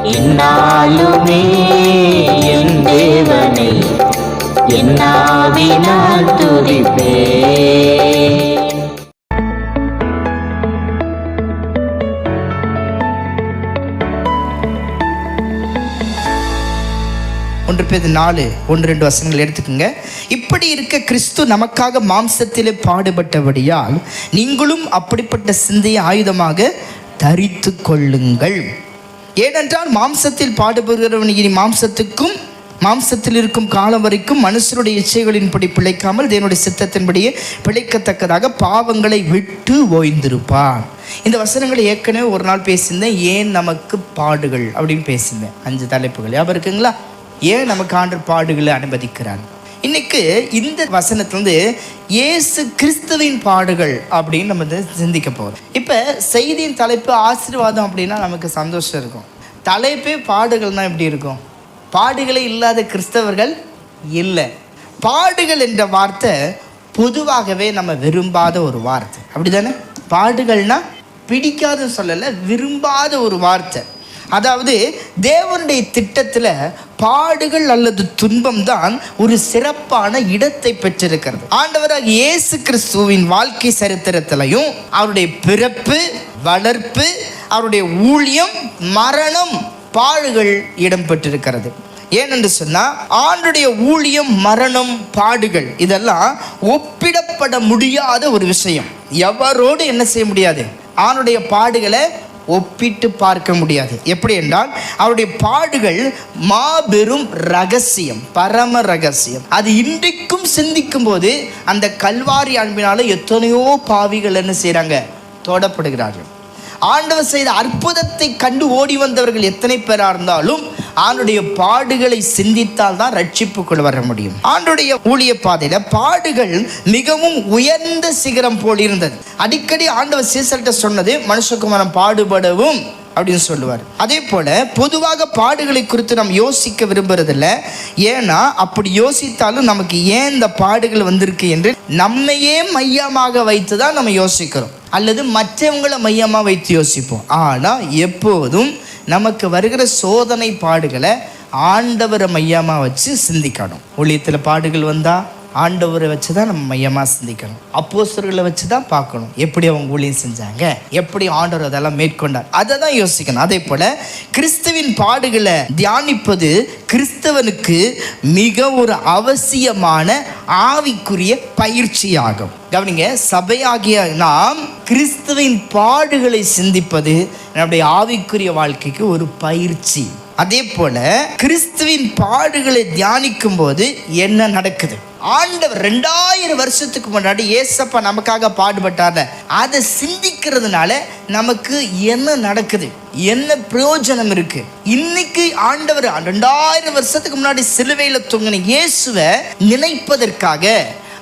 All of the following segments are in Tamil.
என்னாலுமே என் தேவனை என்னாவினால் துதிப்பேன். 1 பேதுரு 4:1-2 வசனங்கள் எடுத்துக்கோங்க. இப்படி இருக்க கிறிஸ்து நமக்காக மாம்சத்திலே பாடுபட்டபடியால் நீங்களும் அப்படிப்பட்ட சிந்தையை ஆயுதமாக தரித்து கொள்ளுங்கள். ஏனென்றால் மாம்சத்தில் பாடுபடுகிறவன் இனி மாம்சத்தில் இருக்கும் காலம் வரைக்கும் மனுஷருடைய இச்சைகளின்படி பிழைக்காமல் தேவனுடைய சித்தத்தின்படியே பிழைக்கத்தக்கதாக பாவங்களை விட்டு ஓய்ந்திருப்பான். இந்த வசனங்களை ஏற்கனவே ஒரு நாள் பேசியிருந்தேன். ஏன் நமக்கு பாடுகள் அப்படின்னு பேசியிருந்தேன். 5 தலைப்புகள் ஞாபகம் இருக்குங்களா? ஏன் நமக்கு ஆண்டவர் பாடுகளை அனுமதிக்கிறான். இன்னைக்கு இந்த வசனத்திலிருந்து இயேசு கிறிஸ்துவின் பாடுகள் அப்படின்னு நம்ம சிந்திக்க போகிறோம். இப்போ செய்தியின் தலைப்பு ஆசீர்வாதம் அப்படின்னா நமக்கு சந்தோஷம் இருக்கும். தலைப்பே பாடுகள்னா எப்படி இருக்கும்? பாடுகளே இல்லாத கிறிஸ்தவர்கள் இல்லை. பாடுகள் என்ற வார்த்தை பொதுவாகவே நம்ம விரும்பாத ஒரு வார்த்தை, அப்படி தானே? பாடுகள்னா பிடிக்காதுன்னு சொல்லலை, விரும்பாத ஒரு வார்த்தை. அதாவது தேவனுடைய திட்டத்தில் பாடுகள் அல்லது துன்பம் தான் ஒரு சிறப்பான இடத்தை பெற்றிருக்கிறது. ஆண்டவராக இயேசு கிறிஸ்துவின் வாழ்க்கை சரித்திரத்திலையும் அவருடைய பிறப்பு, வளர்ப்பு, அவருடைய ஊழியம், மரணம், பாடுகள் இடம்பெற்றிருக்கிறது. ஏனென்று சொன்னால் ஆண்டுடைய ஊழியம், மரணம், பாடுகள் இதெல்லாம் ஒப்பிடப்பட முடியாத ஒரு விஷயம். எவரோடு என்ன செய்ய முடியாது? ஆண்டுடைய பாடுகளை ஒப்பிட்டு பார்க்க முடியாது. எப்படி என்றால் அவருடைய பாடுகள் மாபெரும் ரகசியம், பரம ரகசியம். அது இன்றைக்கும் சிந்திக்கும் போது அந்த கல்வாரி அன்பினால எத்தனையோ பாவிகள் என்ன செய்கிறாங்க? தொடப்படுகிறார்கள். ஆண்டவர் செய்த அற்புதத்தை கண்டு ஓடி வந்தவர்கள் எத்தனை பேராக இருந்தாலும் ஆண்டுடைய பாடுகளை சிந்தித்தால் தான் ரட்சிப்புக்குள் வர முடியும். ஆண்டுடைய ஊழிய பாதையில பாடுகள் மிகவும் உயர்ந்த சிகரம் போல் இருந்தது. அடிக்கடி ஆண்டவர் சீசர்கிட்ட சொன்னது மனுஷகுமாரன் பாடுபடவும் அப்படின்னு சொல்லுவார். அதே போல பொதுவாக பாடுகளை குறித்து நாம் யோசிக்க விரும்புறதில்ல. ஏன்னா அப்படி யோசித்தாலும் நமக்கு ஏன் இந்த பாடுகள் வந்திருக்கு என்று நம்மையே மையமாக வைத்து தான் நம்ம யோசிக்கிறோம், அல்லது மற்றவங்களை மையமாக வைத்து யோசிப்போம். ஆனால் எப்போதும் நமக்கு வருகிற சோதனை பாடுகளை ஆண்டவரை மையமாக வச்சு சிந்திக்கணும். ஊழியத்தில் பாடுகள் வந்தால் ஆண்டவரை வச்சு தான் நம்ம மையமாக சிந்திக்கணும். அப்போஸ்தலர்களை வச்சு தான் பார்க்கணும், எப்படி அவங்க ஊழியம் செஞ்சாங்க, எப்படி ஆண்டவர் அதெல்லாம் மேற்கொண்டார், அதை தான் யோசிக்கணும். அதே போல் கிறிஸ்துவின் பாடுகளை தியானிப்பது கிறிஸ்தவனுக்கு மிக ஒரு அவசியமான ஆவிக்குரிய பயிற்சியாகும். கவனிங்க, சபையாகிய நாம் கிறிஸ்துவின் பாடுகளை சிந்திப்பது நம்முடைய ஆவிக்குரிய வாழ்க்கைக்கு ஒரு பயிற்சி. அதே போல கிறிஸ்துவின் பாடுகளை தியானிக்கும் போது என்ன நடக்குது? ஆண்டவர் 2000 வருஷத்துக்கு முன்னாடி ஏசப்பா நமக்காக பாடுபட்டார். அதை சிந்திக்கிறதுனால நமக்கு என்ன நடக்குது, என்ன பிரயோஜனம் இருக்கு? இன்னைக்கு ஆண்டவர் 2000 வருஷத்துக்கு முன்னாடி சிலுவையில் தொங்கின இயேசுவை நினைப்பதற்காக,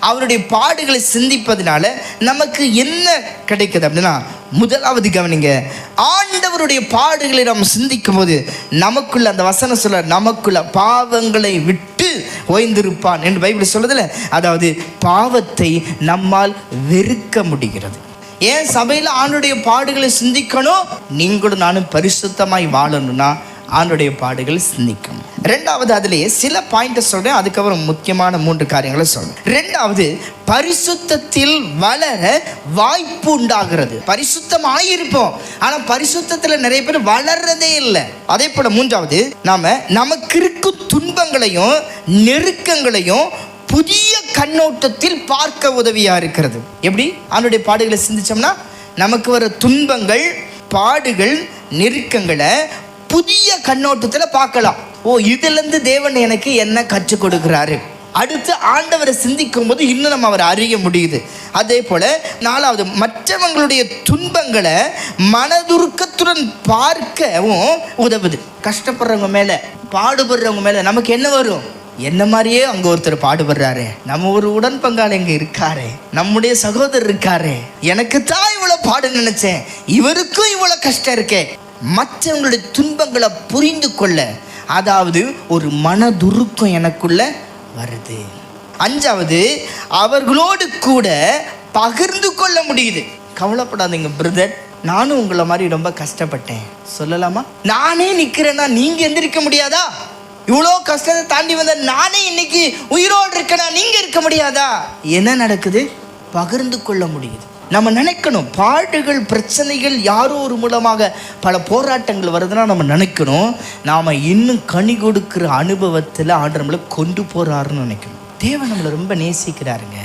அவருடைய பாடுகளை சிந்திப்பதனால நமக்கு என்ன கிடைக்குது அப்படின்னா, முதலாவது கவனிங்க, ஆண்டவருடைய பாடுகளை நாம் சிந்திக்கும் போது நமக்குள்ள அந்த வசனம் சொல்ல, நமக்குள்ள பாவங்களை விட்டு ஓய்ந்திருப்பான் என்று பைபிள் சொல்றதுல, அதாவது பாவத்தை நம்மால் வெறுக்க முடிகிறது. ஏன் சபையில் ஆண்டுடைய பாடுகளை சிந்திக்கணும்? நீங்களும் நானும் பரிசுத்தமாய் வாழணும்னா ஆண்டுடைய பாடுகள் சிந்திக்கணும். ரெண்டாவது, அதிலே சில பாயிண்ட் சொல்றேன், அதுக்கப்புறம் முக்கியமான 3 காரியங்களை சொல்றேன். ரெண்டாவது, பரிசுத்தத்தில் வளர வாய்ப்பு உண்டாகிறது. பரிசுத்தமாயிருப்போம், ஆனால் பரிசுத்தத்தில் நிறைய பேர் வளர்றதே இல்லை. அதே போல மூன்றாவது, நமக்கு இருக்கும் துன்பங்களையும் நெருக்கங்களையும் புதிய கண்ணோட்டத்தில் பார்க்க உதவியா இருக்கிறது. எப்படி? அவனுடைய பாடுகளை சிந்திச்சோம்னா நமக்கு வர துன்பங்கள், பாடுகள், நெருக்கங்களை புதிய கண்ணோட்டத்தில் பார்க்கலாம். ஓ, இதிலிருந்து தேவன் எனக்கு என்ன கற்றுக் கொடுக்கிறாரு, அடுத்து ஆண்டவரை சிந்திக்கும் போது இன்னும் நம்ம அவரை அறிய முடியுது. அதே போல 4வது, மற்றவங்களுடைய துன்பங்களை மனதுருக்கத்துடன் பார்க்கவும் உதவுது. கஷ்டப்படுறவங்க மேல, பாடுபடுறவங்க மேல நமக்கு என்ன வரும்? என்ன மாதிரியே அங்க ஒருத்தர் பாடுபடுறாரு, நம்ம ஒரு உடன் பங்காளி இங்க இருக்காரு, நம்முடைய சகோதரர் இருக்காரு, எனக்கு தான் இவ்வளவு பாடு நினைச்சேன், இவருக்கும் இவ்வளவு கஷ்டம் இருக்கே. மற்றவங்களுடைய துன்பங்களை புரிந்து கொள்ள, அதாவது ஒரு மனதுருக்கம் எனக்குள்ள வருது. 5வது, அவர்களோடு கூட பகிர்ந்து கொள்ள முடியுது. கவலைப்படாதீங்க பிரதர், நானும் உங்களை மாதிரி ரொம்ப கஷ்டப்பட்டேன் சொல்லலாமா? நானே நிக்கிறேன்னா நீங்க எந்திரிக்க முடியாதா? இவ்வளோ கஷ்டத்தை தாண்டி வந்த நானே இன்னைக்கு உயிரோடு இருக்கேனா நீங்க இருக்க முடியாதா? என்ன நடக்குது? பகிர்ந்து கொள்ள முடியுது. நம்ம நினைக்கணும், பாடுகள் பிரச்சனைகள் யாரோ ஒரு மூலமாக பல போராட்டங்கள் வருதுன்னா நம்ம நினைக்கணும், நாம் இன்னும் கனி கொடுக்குற அனுபவத்தில் ஆண்டவர் நம்மளை கொண்டு போகிறாருன்னு நினைக்கணும். தேவன் நம்மளை ரொம்ப நேசிக்கிறாருங்க.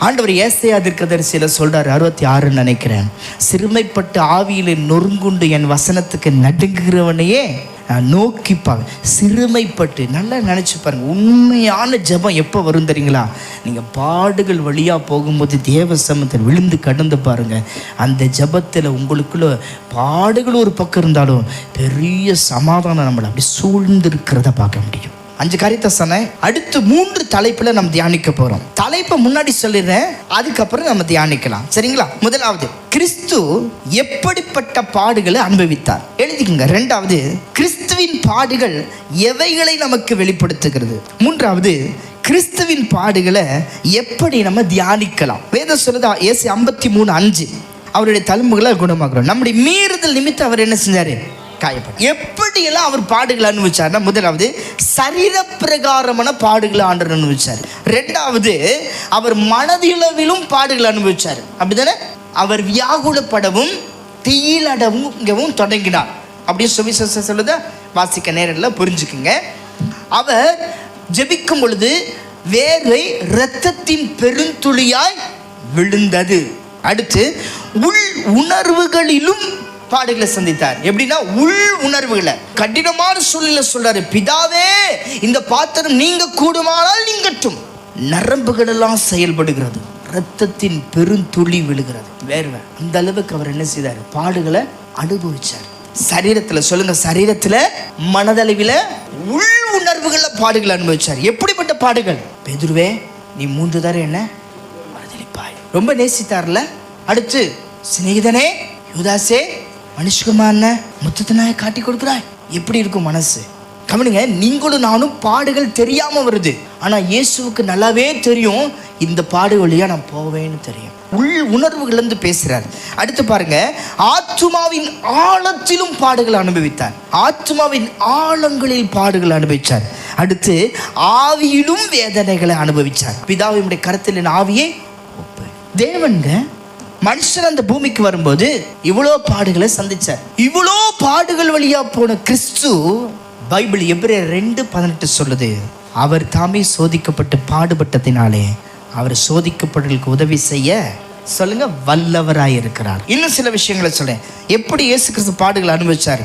ஆண்டவர் ஏசாயா தீர்க்கதரிசியில் சொல்கிறார் 66 நினைக்கிறேன், சிறுமைப்பட்டு ஆவியிலே நொறுங்குண்டு என் வசனத்துக்கு நடுங்குகிறவனையே நான் நோக்கிப்பாங்க. சிறுமைப்பட்டு நல்லா நினச்சி பாருங்க, உண்மையான ஜெபம் எப்போ வரும் தெரியுங்களா? நீங்கள் பாடுகள் வழியாக போகும்போது தேவ சமூகத்தில் விழுந்து கடந்து பாருங்க. அந்த ஜெபத்தில் உங்களுக்குள்ள பாடுகள் ஒரு பக்கம் இருந்தாலும் பெரிய சமாதானம் நம்மளை அப்படி சூழ்ந்து இருக்கிறத பார்க்க முடியும். 5 காரியத்தை சொன்னேன். அடுத்து 3 தலைப்பில் நம்ம தியானிக்க போகிறோம். தலைப்பை முன்னாடி சொல்லிடுறேன், அதுக்கப்புறம் நம்ம தியானிக்கலாம், சரிங்களா? முதலாவது, கிறிஸ்து எப்படிப்பட்ட பாடுகளை அனுபவித்தார் எழுதிக்கங்க. 2வது, கிறிஸ்துவின் பாடுகள் எவைகளை நமக்கு வெளிப்படுத்துகிறது. 3வது, கிறிஸ்துவின் பாடுகளை எப்படி நம்ம தியானிக்கலாம். வேதம் சொல்லுதா, ஏசு 53:5 அவருடைய தழும்புகளை குணமாக்குறோம். நம்முடைய மீறுதல் நிமித்தம் அவர் என்ன செஞ்சாரு? காயப்பட்டார். எப்படியெல்லாம் அவர் பாடுகளை அனுபவிச்சார்னா, முதலாவது சரீர பிரகாரமான பாடுகளை ஆண்டவர் அனுபவிச்சார். 2வது, அவர் மனதிளவிலும் பாடுகளை அனுபவிச்சார். அப்படித்தானே? அவர் வியாகுலப்படவும் தீயிலடவும் தொடங்கினார். அப்படியே சுவிசேஷம் சொல்லுதா, வாசிக்க நேரில் புரிஞ்சுக்குங்க. அவர் ஜெபிக்கும் பொழுது வேர்வை இரத்தத்தின் பெருந்துளியாய் விழுந்தது. அடுத்து உள் உணர்வுகளிலும் பாடுகளை சந்தித்தார். எப்படின்னா உள் உணர்வுகளை கடினமான சூழ்நிலை சொல்றாரு, பிதாவே இந்த பாத்திரம் நீங்க கூடுமானால் நீங்கட்டும். நரம்புகள் எல்லாம் செயல்படுகிறது, இரத்தத்தின் பெருந்துளி விழுகிறது, வேர்வை. அந்த அளவுக்கு அவர் என்ன செய்தார்? பாடுகளை அனுபவிச்சார். சரீரத்தில் சொல்லுங்க, சரீரத்தில் மனதளவில் உள் உணர்வுகளை பாடுகளை அனுபவிச்சார். எப்படிப்பட்ட பாடுகள்? பேதுருவே நீ 3 தடவை என்ன மறுதலிப்பாய். ரொம்ப நேசித்தார்ல. அடுத்து, சிநேகிதனே யூதாசே மனுஷகுமாரன முத்தத்தினாய காட்டி கொடுக்குறாய். எப்படி இருக்கும் மனசு? கவனிங்க, நீங்களும் நானும் பாடுகள் தெரியாம வருது, ஆனா இயேசுவுக்கு நல்லாவே தெரியும் இந்த பாடு வழியா நான் போவேன்னு தெரியும். உள் உணர்வுகள் இருந்து பேசுறார். அடுத்து பாருங்க, ஆத்துமாவின் ஆழத்திலும் பாடுகளை அனுபவித்தார். ஆத்துமாவின் ஆழங்களில் பாடுகளை அனுபவிச்சார். அடுத்து ஆவியிலும் வேதனைகளை அனுபவிச்சார். பிதாவினுடைய கருத்தில் என் ஆவியை ஒப்பு. தேவன்க மனுஷன் அந்த பூமிக்கு வரும்போது இவ்வளோ பாடுகளை சந்திச்சார். இவ்வளோ பாடுகள் வழியா போன கிறிஸ்து, பைபிள் எபிரேயர் 2:18 சொல்லுது, அவர் தாமே சோதிக்கப்பட்டு பாடுபட்டதினாலே அவர் சோதிக்கப்படுறதுக்கு உதவி செய்ய சொல்லுங்க வல்லவராய் இருக்கிறார். இன்னும் சில விஷயங்களை சொல்றேன். எப்படி இயேசு கிறிஸ்து பாடுகளை அனுபவிச்சார்?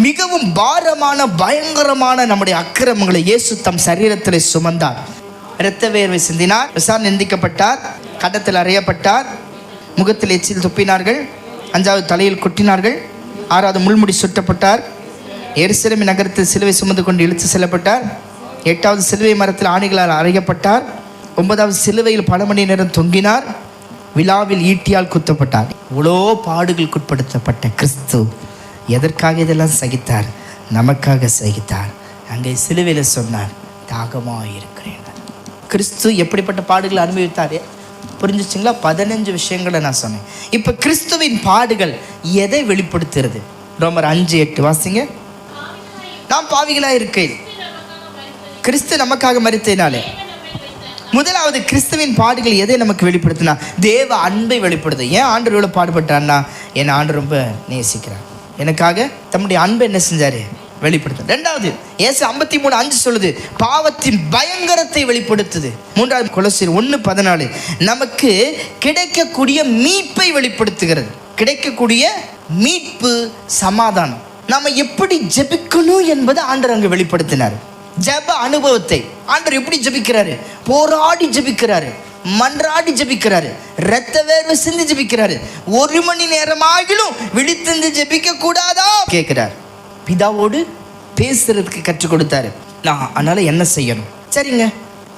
மிகவும் பாரமான பயங்கரமான நம்முடைய அக்கிரமங்களை இயேசு தம் சரீரத்தில் சுமந்தார். இரத்த வேர்வை சிந்தினார், விசாரணை நிந்திக்கப்பட்டார், கடத்தில் அறையப்பட்டார், முகத்தில் எச்சில் துப்பினார்கள், 5வது தலையில் கொட்டினார்கள், 6வது முள்முடி சுட்டப்பட்டார், எருசலேம் நகரத்தில் சிலுவை சுமந்து கொண்டு இழுத்து செல்லப்பட்டார், 8வது சிலுவை மரத்தில் ஆணிகளால் அறையப்பட்டார், 9வது சிலுவையில் பல மணி நேரம் தொங்கினார், விழாவில் ஈட்டியால் குத்தப்பட்டார். இவ்வளோ பாடுகளுக்குட்படுத்தப்பட்ட கிறிஸ்து எதற்காக இதெல்லாம் சகித்தார்? நமக்காக சகித்தார். அங்கே சிலுவையில் சொன்னார், தாகமாக இருக்கிறேன். கிறிஸ்து எப்படிப்பட்ட பாடுகளை அனுபவித்தார்? புரிஞ்சிச்சிங்களா? 15 விஷயங்களை நான் சொன்னேன். இப்போ கிறிஸ்துவின் பாடுகள் எதை வெளிப்படுத்துறது? ரோமர் 5:8 வாசிங்க. நாம் பாவிகளாக இருக்கையில் கிறிஸ்து நமக்காக மரித்ததினாலே. முதலாவது, கிறிஸ்துவின் பாடுகள் எதை நமக்கு வெளிப்படுத்தினா? தேவ அன்பை வெளிப்படுது. ஏன் ஆண்டவர் எவ்வளோ பாடுபட்டார்னா, என் ஆண்டவர் ரொம்ப நேசிக்கிறார், எனக்காக தம்முடைய அன்பை என்ன செஞ்சாரு? வெளிப்படுத்த. 2வது, ஏசு 53:5 சொல்லுது, பாவத்தின் பயங்கரத்தை வெளிப்படுத்துது. 3வது, கொலோசியர் 1:14 நமக்கு கிடைக்கக்கூடிய மீட்பை வெளிப்படுத்துகிறது. கிடைக்கக்கூடிய மீட்பு, சமாதானம். நாம எப்படி ஜெபிக்கணும் என்பதை ஆண்டவர் அங்கே வெளிப்படுத்தினார். ஜெப அனுபவத்தை ஆண்டவர் எப்படி ஜெபிக்கிறாரு? போராடி ஜெபிக்கிறாரு, மன்றாடி ஜெபிக்கிறாரு, இரத்த வேர்வை சிந்தி ஜெபிக்கிறாரு. 1 மணி நேரம் ஆகிலும் விழித்திருந்து ஜெபிக்க கூடாதா கேட்கிறார். பிதாவோடு பேசுறதுக்கு கற்றுக் கொடுத்தாரு. நான் அதனால என்ன செய்யணும்? சரிங்க,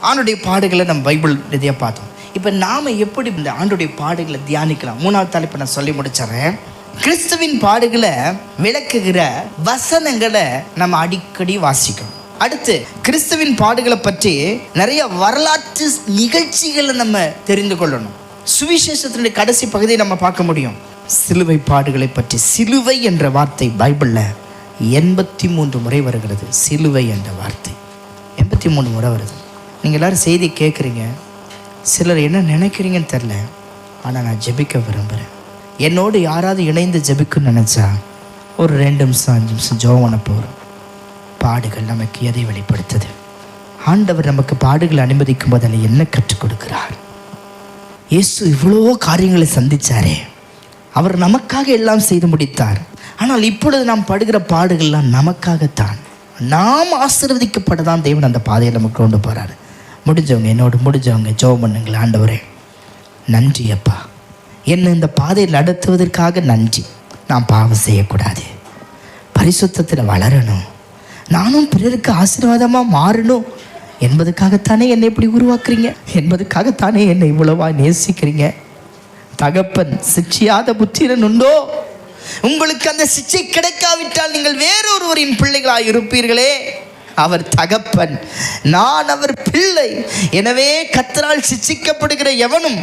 ஆண்டுடைய பாடுகளை நம்ம பைபிள் ரீதியாக பார்த்தோம். இப்போ நாம எப்படி இந்த ஆண்டுடைய பாடுகளை தியானிக்கலாம்? 3வது தலைப்பை நான் சொல்லி முடிச்சிடறேன். கிறிஸ்துவின் பாடுகளை விளக்குகிற வசனங்களை நம்ம அடிக்கடி வாசிக்கணும். அடுத்து, கிறிஸ்துவின் பாடுகளை பற்றி நிறைய வரலாற்று நிகழ்ச்சிகளை நம்ம தெரிந்து கொள்ளணும். சுவிசேஷத்தினுடைய கடைசி பகுதியை நம்ம பார்க்க முடியும். சிலுவை பாடுகளை பற்றி. சிலுவை என்ற வார்த்தை பைபிளில் 83 முறை வருகிறது. சிலுவை என்ற வார்த்தை 83 முறை வருது. நீங்கள் எல்லோரும் செய்தி கேட்குறீங்க, சிலர் என்ன நினைக்கிறீங்கன்னு தெரில. ஆனால் நான் ஜெபிக்க விரும்புகிறேன். என்னோடு யாராவது இணைந்து ஜெபிக்கணும்னு நினச்சா ஒரு 2 நிமிஷம் 5 நிமிஷம் ஜெபம் பண்ண போகிறோம். பாடுகள் நமக்கு எதை வெளிப்படுத்துது? ஆண்டவர் நமக்கு பாடுகளை அனுமதிக்கும் போது அதில் என்ன கற்றுக் கொடுக்கிறார்? இயேசு இவ்வளோ காரியங்களை சந்தித்தாரே, அவர் நமக்காக எல்லாம் செய்து முடித்தார். ஆனால் இப்பொழுது நாம் படுகிற பாடுகள்லாம் நமக்காகத்தான். நாம் ஆசீர்வதிக்கப்பட தான் தேவன் அந்த பாதையை நமக்கு கொண்டு போகிறார். முடிஞ்சவங்க என்னோடு முடிஞ்சவங்க ஜெபம் பண்ணுங்களேன். ஆண்டவரே நன்றி அப்பா, என்னை இந்த பாதையில் நடத்துவதற்காக நன்றி. நான் பாவம் செய்யக்கூடாது, பரிசுத்தத்தில் வளரணும், நானும் பிறருக்கு ஆசீர்வாதமாக மாறணும் என்பதுக்காகத்தானே என்னை இப்படி உருவாக்குறீங்க, என்பதுக்காகத்தானே என்னை இவ்வளவா நேசிக்கிறீங்க. தகப்பன் சிட்சியாத புத்திரன் உண்டோ? உங்களுக்கு அந்த சிச்சை கிடைக்காவிட்டால் நீங்கள் வேறொருவரின் பிள்ளைகளாய் இருப்பீர்களே. அவர் தகப்பன், நான் அவர் பிள்ளை. எனவே கர்த்தரால் சிட்சிக்கப்படுகிற எவனும்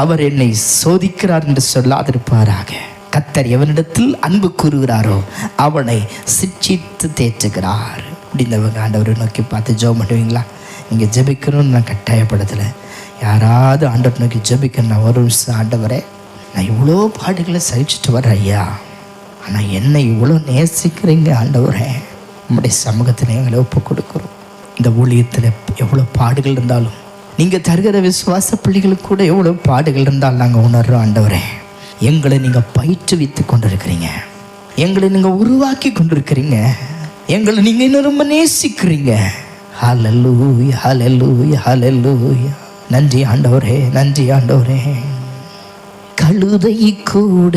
அவர் என்னை சோதிக்கிறார் என்று சொல்லாதிருப்பாராக. கர்த்தர் எவனிடத்தில் அன்பு கூறுகிறாரோ அவனை சிட்சித்து தேற்றுகிறார். அப்படின்றவங்க ஆண்டவரை நோக்கி பார்த்து ஜெபம் பண்ணுவீங்களா? நீங்கள் ஜெபிக்கணும்னு நான் கட்டாயப்படுத்தலை. யாராவது ஆண்டவர் நோக்கி ஜெபிக்கணும். நான் ஒரு விஷயம், ஆண்டவரே நான் இவ்வளோ பாடுகளை சகிச்சுட்டு வரேன் ஐயா, ஆனால் என்னை இவ்வளோ நேசிக்கிறீங்க ஆண்டவரே, நம்முடைய சமூகத்தில் எங்களை ஒப்பு கொடுக்குறோம். இந்த ஊழியத்தில் எவ்வளோ பாடுகள் இருந்தாலும், நீங்கள் தருகிற விசுவாச பிள்ளைகளுக்கு கூட எவ்வளோ பாடுகள் இருந்தாலும் நாங்கள் உணர்கிறோம். ஆண்டவரே எங்களை நீங்கள் பயிற்றுவித்து கொண்டிருக்கிறீங்க, எங்களை நீங்கள் உருவாக்கி கொண்டிருக்கிறீங்க, எங்களை நீங்கள் இன்னும் ரொம்ப நேசிக்கிறீங்க. ஹல்லேலூயா ஹல்லேலூயா ஹல்லேலூயா. நன்றி ஆண்டவரே, நன்றி ஆண்டவரே. கழுதை கூட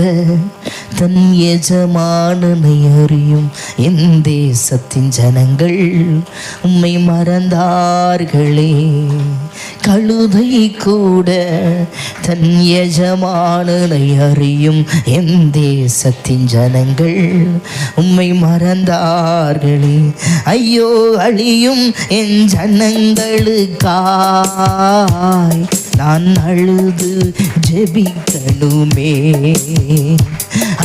தன் எஜமானனை அறியும் என் தேசத்தின் ஜனங்கள் உம்மை மறந்தார்களே. கழுதை கூட தன் எஜமானனை அறியும் என் தேசத்தின் ஜனங்கள் உம்மை மறந்தார்களே. ஐயோ அழியும் என் ஜனங்களுக்காய் நான் அழுது ஜெபிக்கணுமே.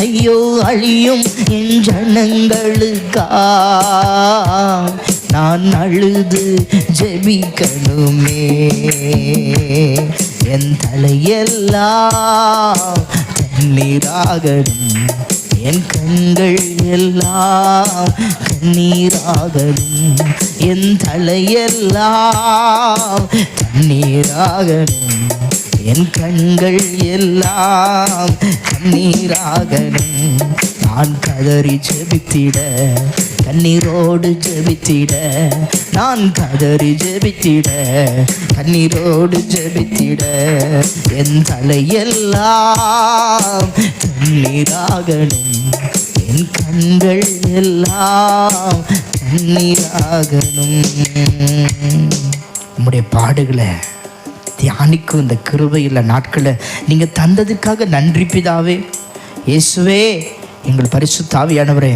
ஐயோ அழியும் என் ஜனங்களுக்காய் நான் அழுது ஜெபிக்கணுமே. என் தலையெல்லாம் தண்ணீராகணும், என் கண்கள் எல்லாம் கண்ணீராகணும். என் தலையெல்லாம் தண்ணீராகணும், என் கண்கள் எல்லாம் கண்ணீராகணும். நான் கதறி ஜெபித்திட, கண்ணீரோடு ஜெபித்திட, நான் கதறி ஜெபித்திட, கண்ணீரோடு ஜெபித்திட. என் தலையெல்லாம் தண்ணீராகணும், என் கண்கள் எல்லாம் தண்ணீராகணும். நம்முடைய பாடுகளை தியானிக்கும் இந்த கிருபையுள்ள நாட்களை நீங்கள் தந்ததுக்காக நன்றி பிதாவே. இயேசுவே எங்கள் பரிசுத்த ஆவியானவரே,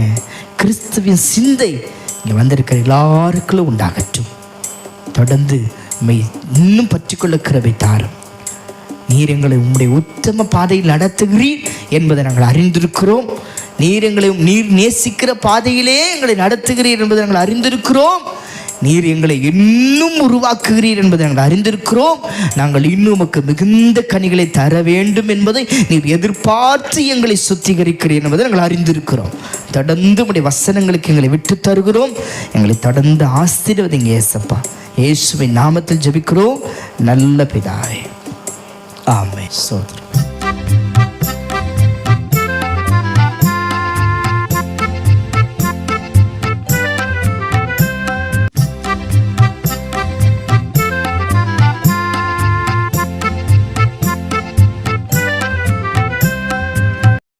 கிறிஸ்துவின் சிந்தை இங்கே வந்திருக்கிற எல்லாருக்குள்ளும் உண்டாகட்டும். தொடர்ந்து உம்மை இன்னும் பற்றிக்கொள்ள கிருபை தாரும். நீர் எங்களை உம்முடைய உத்தம பாதையில் நடத்துகிறீர் என்பதை நாங்கள் அறிந்திருக்கிறோம். நீர் நேசிக்கிற பாதையிலே எங்களை நடத்துகிறீர் என்பதை நாங்கள் அறிந்திருக்கிறோம். நீர் எங்களை இன்னும் உருவாக்குகிறீர் என்பதை நாங்கள் அறிந்திருக்கிறோம். நாங்கள் இன்னும் உமக்கு மிகுந்த கனிகளை தர வேண்டும் என்பதை நீர் எதிர்பார்த்து எங்களை சுத்திகரிக்கிறீர் என்பதை நாங்கள் அறிந்திருக்கிறோம். தொடர்ந்து உடைய வசனங்களுக்கு எங்களை விட்டு தருகிறோம். எங்களை தொடர்ந்து ஆசீர்வதிங்க இயேசப்பா. இயேசுவின் நாமத்தில் ஜெபிக்கிறோம் நல்ல பிதாவே, ஆமென். சோதரர்